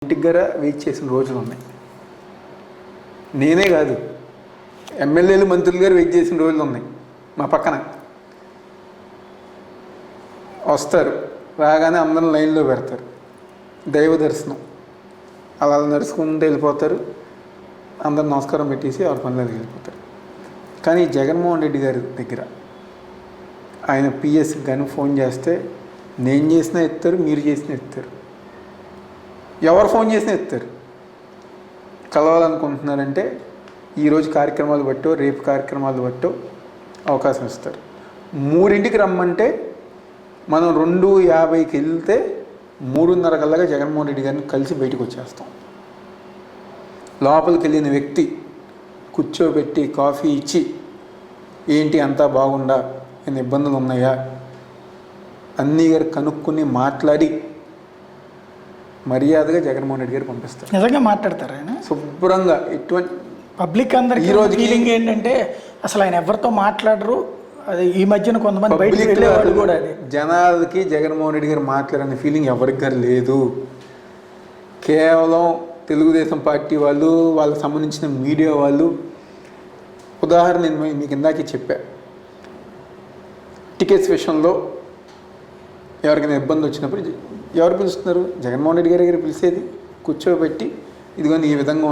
ఇంటికి దగ్గర వెయిట్ చేసిన రోజులు ఉన్నాయి. నేనే కాదు, ఎమ్మెల్యేలు మంత్రులు గారు వెయిట్ చేసిన రోజులు ఉన్నాయి. మా పక్కన వస్తారు, రాగానే అందరం లైన్లో పెడతారు, దైవ దర్శనం, అలా నడుచుకుంటూ వెళ్ళిపోతారు, అందరు నమస్కారం పెట్టేసి వాళ్ళ పనులకు వెళ్ళిపోతారు. కానీ జగన్మోహన్ రెడ్డి గారి దగ్గర ఆయన పిఎస్కి కానీ ఫోన్ చేస్తే నేను చేసినా ఎత్తారు, మీరు చేసినా ఎత్తారు, ఎవరు ఫోన్ చేసినా ఎత్తారు. కలవాలనుకుంటున్నారంటే ఈరోజు కార్యక్రమాలు బట్టో రేపు కార్యక్రమాలు బట్టో అవకాశం ఇస్తారు. 3ంటికి రమ్మంటే మనం 2:50కి వెళ్తే 3:30 కల్లాగా జగన్మోహన్ రెడ్డి గారిని కలిసి బయటకు వచ్చేస్తాం. లోపలికి వెళ్ళిన వ్యక్తి కూర్చోబెట్టి కాఫీ ఇచ్చి ఏంటి అంతా బాగుండా, ఏమైనా ఇబ్బందులు ఉన్నాయా అన్నీ గారు కనుక్కొని మాట్లాడి మర్యాదగా జగన్మోహన్ రెడ్డి గారు పంపిస్తారు. నిజంగా మాట్లాడతారు ఆయన శుభ్రంగా. ఎటువంటి పబ్లిక్ అందరికీ ఈరోజు ఫీలింగ్ ఏంటంటే అసలు ఆయన ఎవరితో మాట్లాడరు. అది ఈ మధ్యన కొంతమంది బయటకు వెళ్ళేవాళ్ళు కూడా అది జనాలకి జగన్మోహన్ రెడ్డి గారు మాట్లాడని ఫీలింగ్ ఎవరికి గారు లేదు. కేవలం తెలుగుదేశం పార్టీ వాళ్ళు, వాళ్ళకి సంబంధించిన మీడియా వాళ్ళు. ఉదాహరణ నేను మీకు ఇందాకే చెప్పా, టికెట్స్ విషయంలో ఎవరికైనా ఇబ్బంది వచ్చినప్పుడు ఎవరు పిలుస్తున్నారు? జగన్మోహన్ రెడ్డి గారి పిలిచేది, కూర్చోబెట్టి ఇదిగో ఈ విధంగా